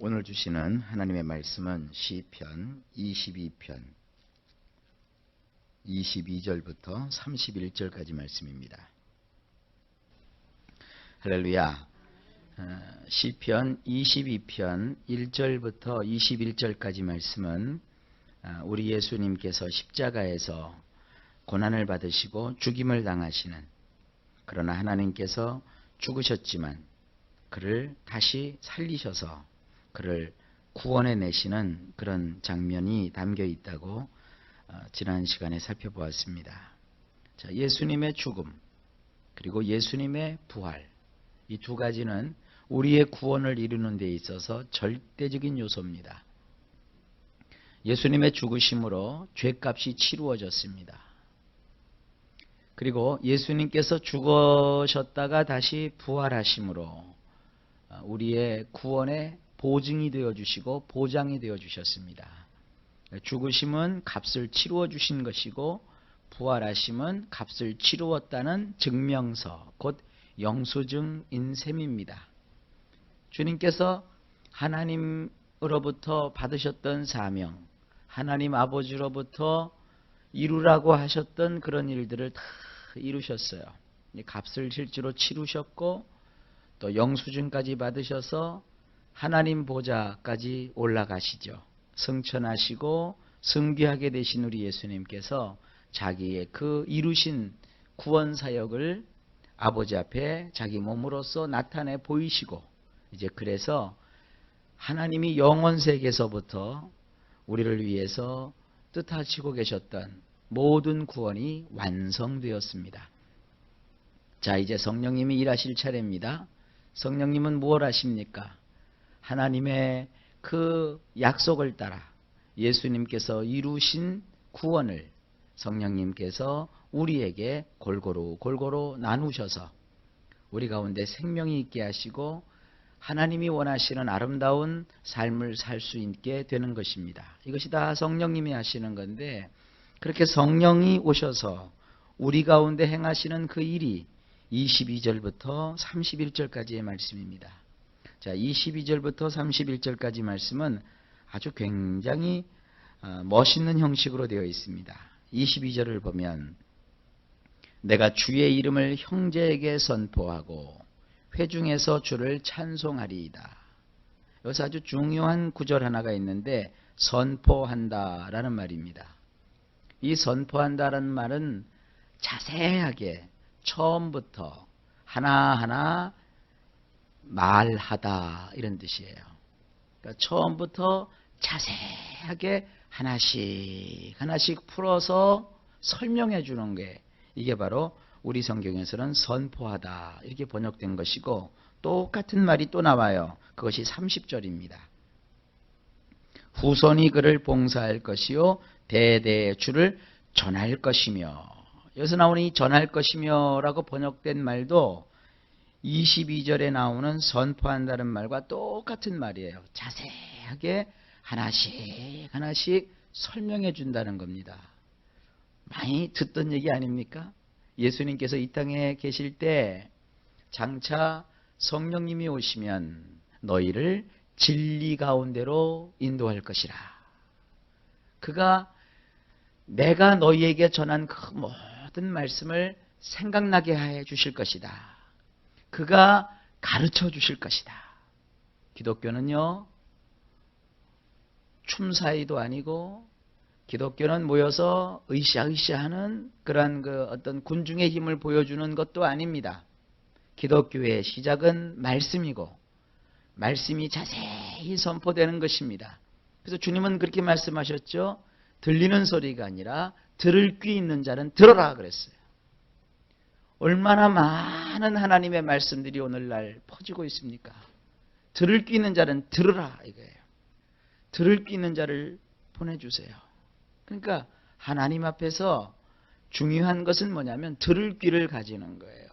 오늘 주시는 하나님의 말씀은 시편 22편 22절부터 31절까지 말씀입니다. 할렐루야. 시편 22편 1절부터 21절까지 말씀은 우리 예수님께서 십자가에서 고난을 받으시고 죽임을 당하시는, 그러나 하나님께서 죽으셨지만 그를 다시 살리셔서 그를 구원해 내시는 그런 장면이 담겨 있다고 지난 시간에 살펴보았습니다. 자, 예수님의 죽음 그리고 예수님의 부활, 이 두 가지는 우리의 구원을 이루는 데 있어서 절대적인 요소입니다. 예수님의 죽으심으로 죄값이 치루어졌습니다. 그리고 예수님께서 죽으셨다가 다시 부활하심으로 우리의 구원의 보증이 되어주시고 보장이 되어주셨습니다. 죽으심은 값을 치루어 주신 것이고 부활하심은 값을 치루었다는 증명서, 곧 영수증인 셈입니다. 주님께서 하나님으로부터 받으셨던 사명, 하나님 아버지로부터 이루라고 하셨던 그런 일들을 다 이루셨어요. 값을 실제로 치르셨고 또 영수증까지 받으셔서 하나님 보좌까지 올라가시죠. 승천하시고 승귀하게 되신 우리 예수님께서 자기의 그 이루신 구원 사역을 아버지 앞에 자기 몸으로써 나타내 보이시고, 이제 그래서 하나님이 영원 세계에서부터 우리를 위해서 뜻하시고 계셨던 모든 구원이 완성되었습니다. 자, 이제 성령님이 일하실 차례입니다. 성령님은 무엇 하십니까? 하나님의 그 약속을 따라 예수님께서 이루신 구원을 성령님께서 우리에게 골고루 나누셔서 우리 가운데 생명이 있게 하시고 하나님이 원하시는 아름다운 삶을 살 수 있게 되는 것입니다. 이것이 다 성령님이 하시는 건데, 그렇게 성령이 오셔서 우리 가운데 행하시는 그 일이 22절부터 31절까지의 말씀입니다. 자, 22절부터 31절까지 말씀은 아주 굉장히 멋있는 형식으로 되어 있습니다. 22절을 보면 내가 주의 이름을 형제에게 선포하고 회중에서 주를 찬송하리이다. 여기서 아주 중요한 구절 하나가 있는데, 선포한다라는 말입니다. 이 선포한다라는 말은 자세하게 처음부터 하나하나 말하다, 이런 뜻이에요. 그러니까 처음부터 자세하게 하나씩 풀어서 설명해 주는 게, 이게 바로 우리 성경에서는 선포하다 이렇게 번역된 것이고, 똑같은 말이 또 나와요. 그것이 30절입니다. 후손이 그를 봉사할 것이요 대대의 주를 전할 것이며, 여기서 나오는 이 전할 것이며 라고 번역된 말도 22절에 나오는 선포한다는 말과 똑같은 말이에요. 자세하게 하나씩 설명해 준다는 겁니다. 많이 듣던 얘기 아닙니까? 예수님께서 이 땅에 계실 때 장차 성령님이 오시면 너희를 진리 가운데로 인도할 것이라. 그가 내가 너희에게 전한 그 모든 말씀을 생각나게 해 주실 것이다. 그가 가르쳐 주실 것이다. 기독교는요, 춤사위도 아니고, 기독교는 모여서 으쌰으쌰하는 그러한 그 어떤 군중의 힘을 보여주는 것도 아닙니다. 기독교의 시작은 말씀이고, 말씀이 자세히 선포되는 것입니다. 그래서 주님은 그렇게 말씀하셨죠. 들리는 소리가 아니라 들을 귀 있는 자는 들어라 그랬어요. 얼마나 많은 하나님의 말씀들이 오늘날 퍼지고 있습니까? 들을 귀 있는 자는 들으라 이거예요. 들을 귀 있는 자를 보내주세요. 그러니까 하나님 앞에서 중요한 것은 뭐냐면 들을 귀를 가지는 거예요.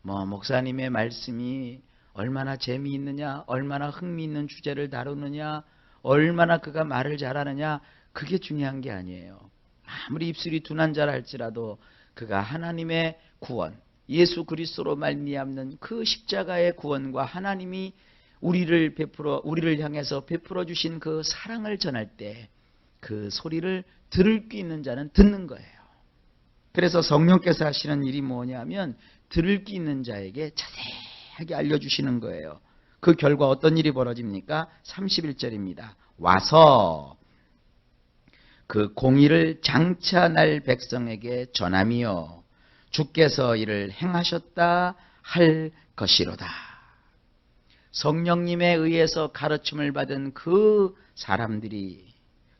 목사님의 말씀이 얼마나 재미있느냐, 얼마나 흥미있는 주제를 다루느냐, 얼마나 그가 말을 잘하느냐, 그게 중요한 게 아니에요. 아무리 입술이 둔한 자라 할지라도 그가 하나님의 구원, 예수 그리스도로 말미암는 그 십자가의 구원과 하나님이 우리를 향해서 베풀어 주신 그 사랑을 전할 때 그 소리를 들을 귀 있는 자는 듣는 거예요. 그래서 성령께서 하시는 일이 뭐냐면 들을 귀 있는 자에게 자세하게 알려주시는 거예요. 그 결과 어떤 일이 벌어집니까? 31절입니다. 와서 그 공의를 장차 날 백성에게 전하며 주께서 이를 행하셨다 할 것이로다. 성령님에 의해서 가르침을 받은 그 사람들이,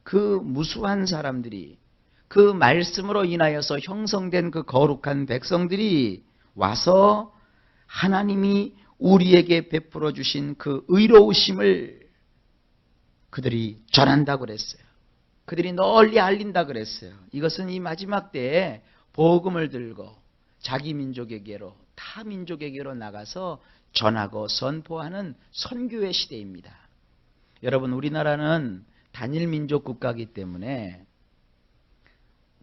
그 무수한 사람들이, 그 말씀으로 인하여서 형성된 그 거룩한 백성들이 와서 하나님이 우리에게 베풀어 주신 그 의로우심을 그들이 전한다고 그랬어요. 그들이 널리 알린다 그랬어요. 이것은 이 마지막 때에 복음을 들고 자기 민족에게로, 타 민족에게로 나가서 전하고 선포하는 선교의 시대입니다. 여러분, 우리나라는 단일 민족 국가이기 때문에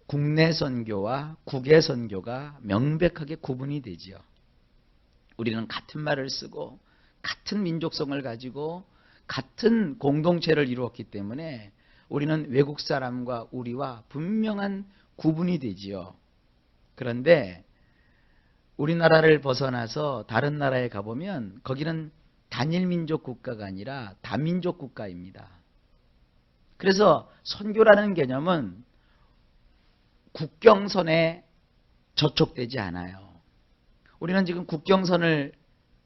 국내 선교와 국외 선교가 명백하게 구분이 되지요. 우리는 같은 말을 쓰고 같은 민족성을 가지고 같은 공동체를 이루었기 때문에 우리는 외국 사람과 우리와 분명한 구분이 되지요. 그런데 우리나라를 벗어나서 다른 나라에 가보면 거기는 단일 민족 국가가 아니라 다민족 국가입니다. 그래서 선교라는 개념은 국경선에 저촉되지 않아요. 우리는 지금 국경선을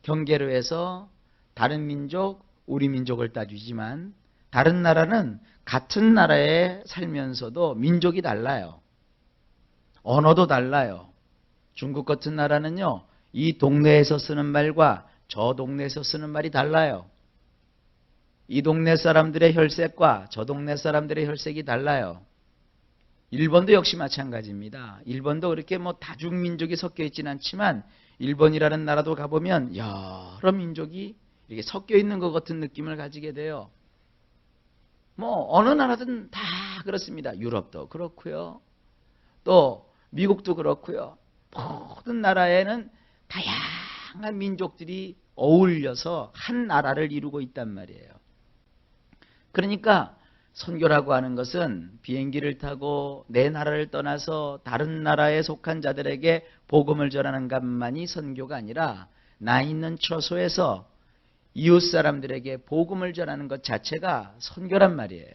경계로 해서 다른 민족, 우리 민족을 따지지만 다른 나라는 같은 나라에 살면서도 민족이 달라요. 언어도 달라요. 중국 같은 나라는요, 이 동네에서 쓰는 말과 저 동네에서 쓰는 말이 달라요. 이 동네 사람들의 혈색과 저 동네 사람들의 혈색이 달라요. 일본도 역시 마찬가지입니다. 일본도 그렇게 다중민족이 섞여 있지는 않지만 일본이라는 나라도 가보면 여러 민족이 이렇게 섞여 있는 것 같은 느낌을 가지게 돼요. 어느 나라든 다 그렇습니다. 유럽도 그렇고요. 또 미국도 그렇고요. 모든 나라에는 다양한 민족들이 어울려서 한 나라를 이루고 있단 말이에요. 그러니까 선교라고 하는 것은 비행기를 타고 내 나라를 떠나서 다른 나라에 속한 자들에게 복음을 전하는 것만이 선교가 아니라 나 있는 처소에서 이웃 사람들에게 복음을 전하는 것 자체가 선교란 말이에요.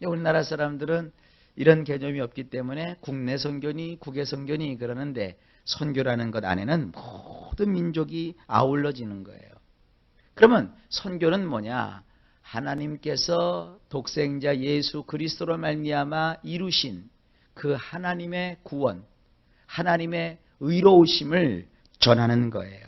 우리나라 사람들은 이런 개념이 없기 때문에 국내 선교니 국외 선교니 그러는데 선교라는 것 안에는 모든 민족이 아울러지는 거예요. 그러면 선교는 뭐냐? 하나님께서 독생자 예수 그리스도로 말미암아 이루신 그 하나님의 구원, 하나님의 의로우심을 전하는 거예요.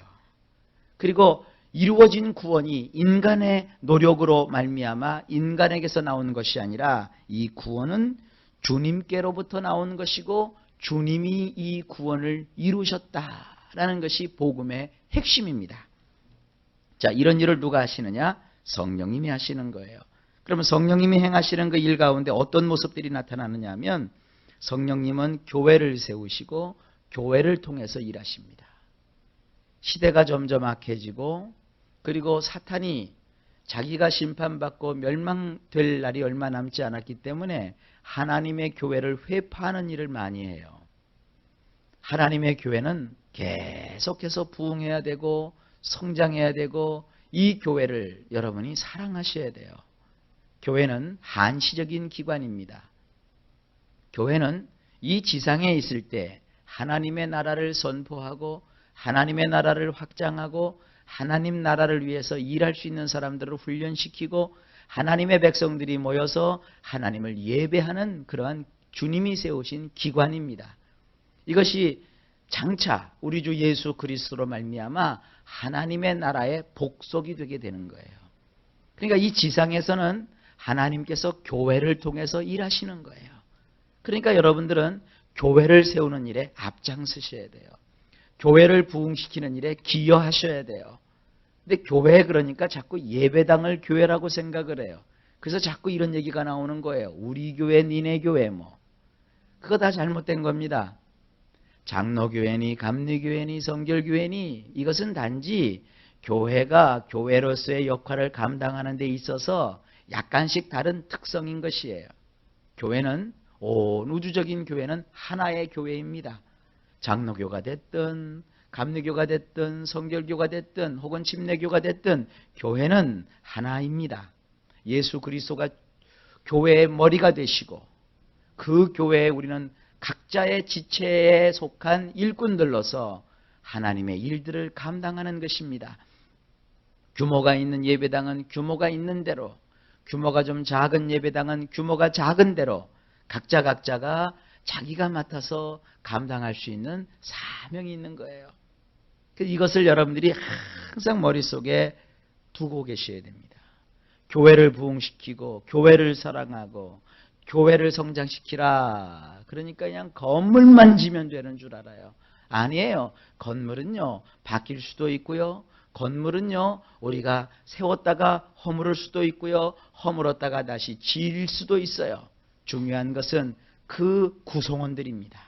그리고 이루어진 구원이 인간의 노력으로 말미암아 인간에게서 나오는 것이 아니라 이 구원은 주님께로부터 나온 것이고 주님이 이 구원을 이루셨다라는 것이 복음의 핵심입니다. 자, 이런 일을 누가 하시느냐? 성령님이 하시는 거예요. 그러면 성령님이 행하시는 그 일 가운데 어떤 모습들이 나타나느냐 하면 성령님은 교회를 세우시고 교회를 통해서 일하십니다. 시대가 점점 악해지고 그리고 사탄이 자기가 심판받고 멸망될 날이 얼마 남지 않았기 때문에 하나님의 교회를 회파하는 일을 많이 해요. 하나님의 교회는 계속해서 부흥해야 되고 성장해야 되고 이 교회를 여러분이 사랑하셔야 돼요. 교회는 한시적인 기관입니다. 교회는 이 지상에 있을 때 하나님의 나라를 선포하고 하나님의 나라를 확장하고 하나님 나라를 위해서 일할 수 있는 사람들을 훈련시키고 하나님의 백성들이 모여서 하나님을 예배하는 그러한 주님이 세우신 기관입니다. 이것이 장차 우리 주 예수 그리스도로 말미암아 하나님의 나라의 복속이 되게 되는 거예요. 그러니까 이 지상에서는 하나님께서 교회를 통해서 일하시는 거예요. 그러니까 여러분들은 교회를 세우는 일에 앞장서셔야 돼요. 교회를 부흥시키는 일에 기여하셔야 돼요. 근데 교회 그러니까 자꾸 예배당을 교회라고 생각을 해요. 그래서 자꾸 이런 얘기가 나오는 거예요. 우리 교회, 니네 교회 그거 다 잘못된 겁니다. 장로교회니 감리교회니 성결교회니 이것은 단지 교회가 교회로서의 역할을 감당하는 데 있어서 약간씩 다른 특성인 것이에요. 교회는, 온 우주적인 교회는 하나의 교회입니다. 장로교가 됐든 감리교가 됐든 성결교가 됐든 혹은 침례교가 됐든 교회는 하나입니다. 예수 그리스도가 교회의 머리가 되시고 그 교회에 우리는 각자의 지체에 속한 일꾼들로서 하나님의 일들을 감당하는 것입니다. 규모가 있는 예배당은 규모가 있는 대로, 규모가 좀 작은 예배당은 규모가 작은 대로 각자가 자기가 맡아서 감당할 수 있는 사명이 있는 거예요. 이것을 여러분들이 항상 머릿속에 두고 계셔야 됩니다. 교회를 부흥시키고 교회를 사랑하고 교회를 성장시키라. 그러니까 그냥 건물만 지면 되는 줄 알아요. 아니에요. 건물은요, 바뀔 수도 있고요. 건물은요, 우리가 세웠다가 허물을 수도 있고요. 허물었다가 다시 지을 수도 있어요. 중요한 것은 그 구성원들입니다.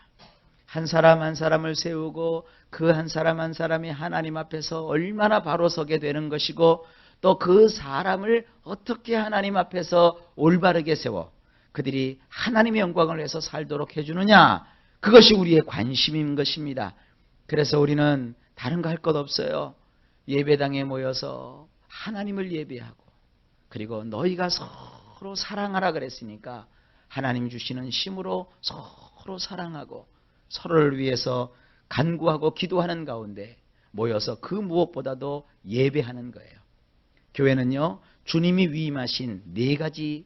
한 사람 한 사람을 세우고 그 한 사람 한 사람이 하나님 앞에서 얼마나 바로 서게 되는 것이고 또 그 사람을 어떻게 하나님 앞에서 올바르게 세워 그들이 하나님의 영광을 위해서 살도록 해주느냐, 그것이 우리의 관심인 것입니다. 그래서 우리는 다른 거 할 것 없어요. 예배당에 모여서 하나님을 예배하고 그리고 너희가 서로 사랑하라 그랬으니까 하나님 주시는 힘으로 서로 사랑하고 서로를 위해서 간구하고 기도하는 가운데 모여서 그 무엇보다도 예배하는 거예요. 교회는요, 주님이 위임하신 4가지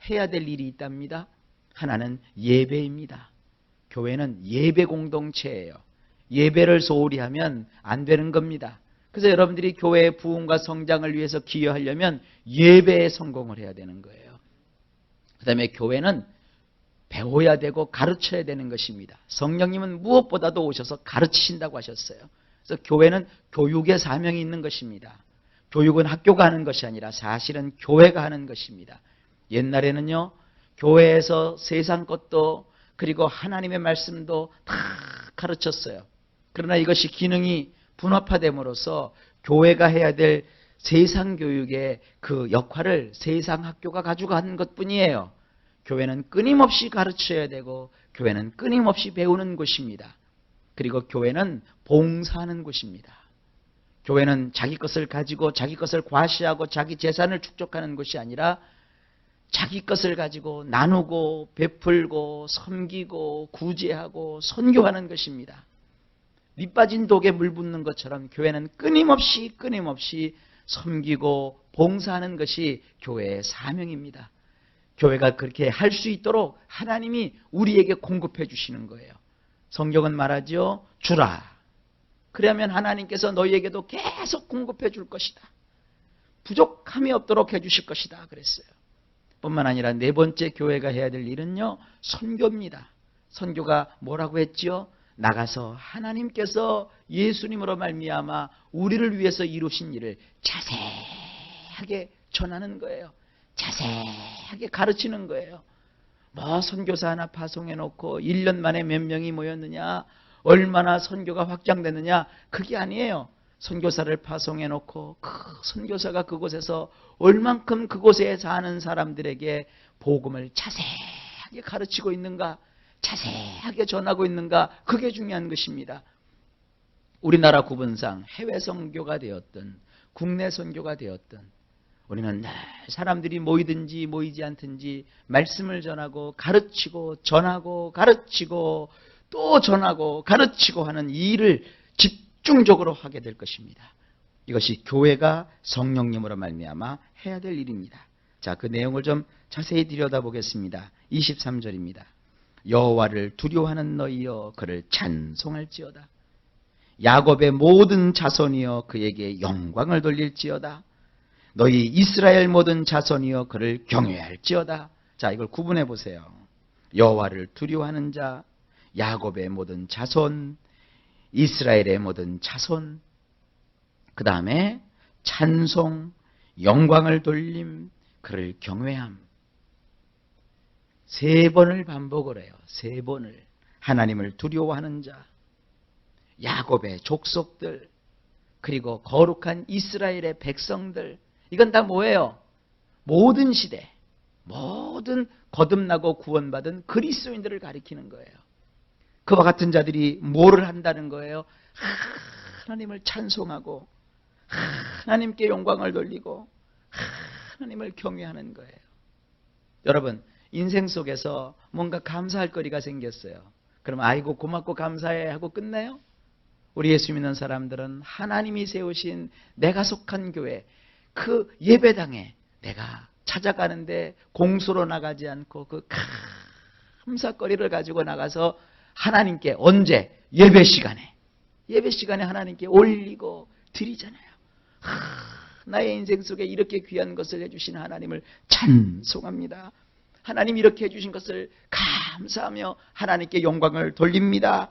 해야 될 일이 있답니다. 하나는 예배입니다. 교회는 예배 공동체예요. 예배를 소홀히 하면 안 되는 겁니다. 그래서 여러분들이 교회의 부흥과 성장을 위해서 기여하려면 예배에 성공을 해야 되는 거예요. 그 다음에 교회는 배워야 되고 가르쳐야 되는 것입니다. 성령님은 무엇보다도 오셔서 가르치신다고 하셨어요. 그래서 교회는 교육의 사명이 있는 것입니다. 교육은 학교가 하는 것이 아니라 사실은 교회가 하는 것입니다. 옛날에는요, 교회에서 세상 것도 그리고 하나님의 말씀도 다 가르쳤어요. 그러나 이것이 기능이 분업화됨으로써 교회가 해야 될 세상 교육의 그 역할을 세상 학교가 가져가는 것뿐이에요. 교회는 끊임없이 가르쳐야 되고 교회는 끊임없이 배우는 곳입니다. 그리고 교회는 봉사하는 곳입니다. 교회는 자기 것을 가지고 자기 것을 과시하고 자기 재산을 축적하는 것이 아니라 자기 것을 가지고 나누고 베풀고 섬기고 구제하고 선교하는 것입니다. 밑 빠진 독에 물 붓는 것처럼 교회는 끊임없이 섬기고 봉사하는 것이 교회의 사명입니다. 교회가 그렇게 할 수 있도록 하나님이 우리에게 공급해 주시는 거예요. 성경은 말하죠. 주라. 그러면 하나님께서 너희에게도 계속 공급해 줄 것이다. 부족함이 없도록 해 주실 것이다. 그랬어요. 뿐만 아니라 4번째 교회가 해야 될 일은요, 선교입니다. 선교가 뭐라고 했지요? 나가서 하나님께서 예수님으로 말미암아 우리를 위해서 이루신 일을 자세하게 전하는 거예요. 자세하게 가르치는 거예요. 뭐 선교사 하나 파송해 놓고 1년 만에 몇 명이 모였느냐, 얼마나 선교가 확장되느냐, 그게 아니에요. 선교사를 파송해 놓고 그 선교사가 그곳에서 얼만큼 그곳에 사는 사람들에게 복음을 자세하게 가르치고 있는가, 자세하게 전하고 있는가, 그게 중요한 것입니다. 우리나라 구분상 해외 선교가 되었든 국내 선교가 되었든 우리는 늘 사람들이 모이든지 모이지 않든지 말씀을 전하고 가르치고 전하고 가르치고 또 전하고 가르치고 하는 이 일을 집중적으로 하게 될 것입니다. 이것이 교회가 성령님으로 말미암아 해야 될 일입니다. 자, 그 내용을 좀 자세히 들여다보겠습니다. 23절입니다. 여호와를 두려워하는 너희여 그를 찬송할지어다. 야곱의 모든 자손이여 그에게 영광을 돌릴지어다. 너희 이스라엘 모든 자손이여 그를 경외할지어다. 자, 이걸 구분해 보세요. 여호와를 두려워하는 자, 야곱의 모든 자손, 이스라엘의 모든 자손, 그 다음에 찬송, 영광을 돌림, 그를 경외함. 3번을 반복을 해요. 3번을. 하나님을 두려워하는 자, 야곱의 족속들, 그리고 거룩한 이스라엘의 백성들, 이건 다 뭐예요? 모든 시대, 모든 거듭나고 구원받은 그리스도인들을 가리키는 거예요. 그와 같은 자들이 뭐를 한다는 거예요? 하나님을 찬송하고 하나님께 영광을 돌리고 하나님을 경외하는 거예요. 여러분, 인생 속에서 뭔가 감사할 거리가 생겼어요. 그럼 아이고 고맙고 감사해 하고 끝나요? 우리 예수 믿는 사람들은 하나님이 세우신 내가 속한 교회, 그 예배당에 내가 찾아가는데 공수로 나가지 않고 그 감사거리를 가지고 나가서 하나님께 언제? 예배 시간에 하나님께 올리고 드리잖아요. 나의 인생 속에 이렇게 귀한 것을 해주신 하나님을 찬송합니다. 하나님 이렇게 해주신 것을 감사하며 하나님께 영광을 돌립니다.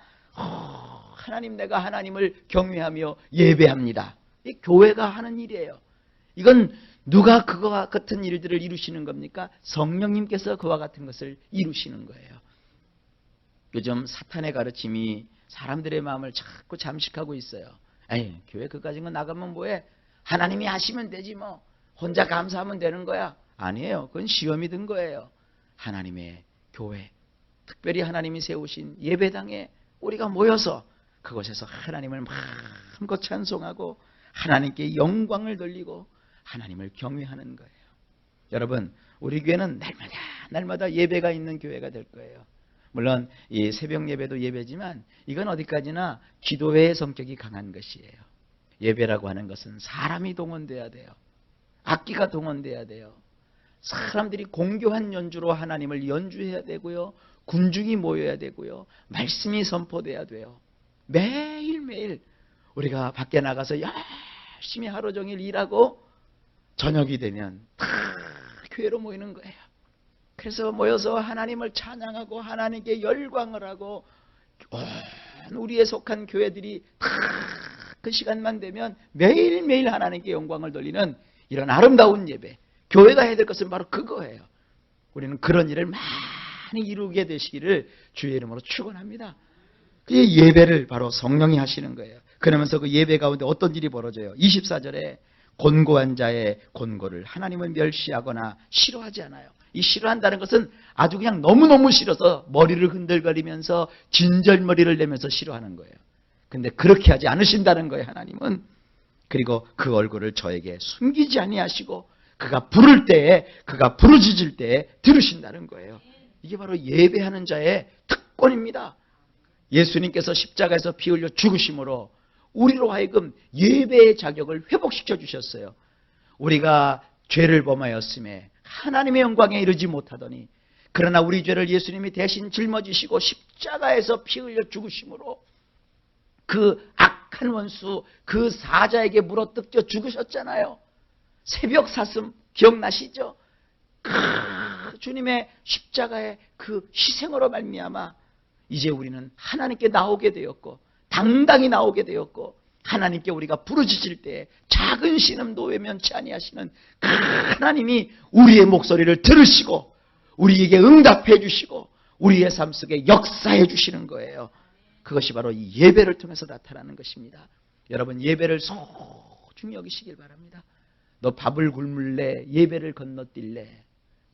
하나님, 내가 하나님을 경외하며 예배합니다. 이 교회가 하는 일이에요. 이건 누가 그와 같은 일들을 이루시는 겁니까? 성령님께서 그와 같은 것을 이루시는 거예요. 요즘 사탄의 가르침이 사람들의 마음을 자꾸 잠식하고 있어요. 에이, 교회 그까진 거 나가면 뭐해? 하나님이 하시면 되지 뭐. 혼자 감사하면 되는 거야. 아니에요. 그건 시험이 든 거예요. 하나님의 교회, 특별히 하나님이 세우신 예배당에 우리가 모여서 그곳에서 하나님을 마음껏 찬송하고 하나님께 영광을 돌리고 하나님을 경외하는 거예요. 여러분, 우리 교회는 날마다 예배가 있는 교회가 될 거예요. 물론 이 새벽 예배도 예배지만 이건 어디까지나 기도회의 성격이 강한 것이에요. 예배라고 하는 것은 사람이 동원돼야 돼요. 악기가 동원돼야 돼요. 사람들이 공교한 연주로 하나님을 연주해야 되고요. 군중이 모여야 되고요. 말씀이 선포돼야 돼요. 매일매일 우리가 밖에 나가서 열심히 하루 종일 일하고 저녁이 되면 다 교회로 모이는 거예요. 그래서 모여서 하나님을 찬양하고 하나님께 열광을 하고 우리에 속한 교회들이 다 그 시간만 되면 매일매일 하나님께 영광을 돌리는 이런 아름다운 예배, 교회가 해야 될 것은 바로 그거예요. 우리는 그런 일을 많이 이루게 되시기를 주의 이름으로 축원합니다. 그 예배를 바로 성령이 하시는 거예요. 그러면서 그 예배 가운데 어떤 일이 벌어져요? 24절에 곤고한 자의 곤고를 하나님은 멸시하거나 싫어하지 않아요. 이 싫어한다는 것은 아주 그냥 너무너무 싫어서 머리를 흔들거리면서 진절머리를 내면서 싫어하는 거예요. 근데 그렇게 하지 않으신다는 거예요, 하나님은. 그리고 그 얼굴을 저에게 숨기지 아니하시고 그가 부를 때에, 그가 부르짖을 때에 들으신다는 거예요. 이게 바로 예배하는 자의 특권입니다. 예수님께서 십자가에서 피 흘려 죽으심으로 우리로 하여금 예배의 자격을 회복시켜 주셨어요. 우리가 죄를 범하였음에 하나님의 영광에 이르지 못하더니 그러나 우리 죄를 예수님이 대신 짊어지시고 십자가에서 피 흘려 죽으심으로 그 악한 원수, 그 사자에게 물어뜯겨 죽으셨잖아요. 새벽 사슴 기억나시죠? 주님의 십자가의 그 희생으로 말미암아 이제 우리는 하나님께 나오게 되었고 당당히 나오게 되었고 하나님께 우리가 부르짖을 때 작은 신음도 외면치 아니하시는 그 하나님이 우리의 목소리를 들으시고 우리에게 응답해 주시고 우리의 삶 속에 역사해 주시는 거예요. 그것이 바로 이 예배를 통해서 나타나는 것입니다. 여러분, 예배를 소중히 여기시길 바랍니다. 너 밥을 굶을래? 예배를 건너뛸래?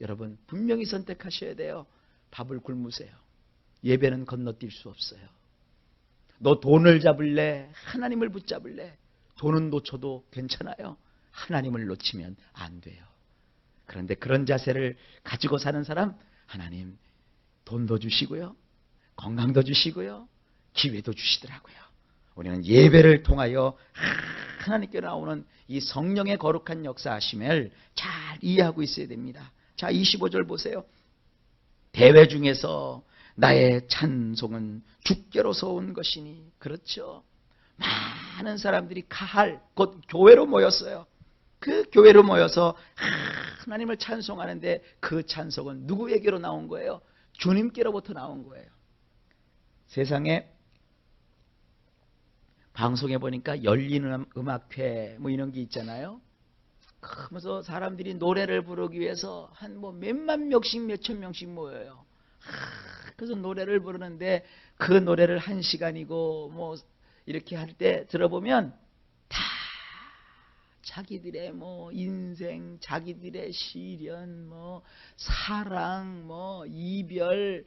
여러분, 분명히 선택하셔야 돼요. 밥을 굶으세요. 예배는 건너뛸 수 없어요. 너 돈을 잡을래? 하나님을 붙잡을래? 돈은 놓쳐도 괜찮아요. 하나님을 놓치면 안 돼요. 그런데 그런 자세를 가지고 사는 사람, 하나님 돈도 주시고요, 건강도 주시고요, 기회도 주시더라고요. 우리는 예배를 통하여 하나님께 나오는 이 성령의 거룩한 역사하심을 잘 이해하고 있어야 됩니다. 자, 25절 보세요. 대회 중에서 나의 찬송은 주께로서 온 것이니. 그렇죠. 많은 사람들이 가할, 곧 교회로 모였어요. 그 교회로 모여서 하나님을 찬송하는데 그 찬송은 누구에게로 나온 거예요? 주님께로부터 나온 거예요. 세상에 방송에 보니까 열리는 음악회 뭐 이런 게 있잖아요. 그러면서 사람들이 노래를 부르기 위해서 한 뭐 몇만 명씩 몇천 명씩 모여요. 그래서 노래를 부르는데 그 노래를 1시간이고 뭐 이렇게 할 때 들어보면 다 자기들의 뭐 인생, 자기들의 시련, 뭐 사랑, 뭐 이별,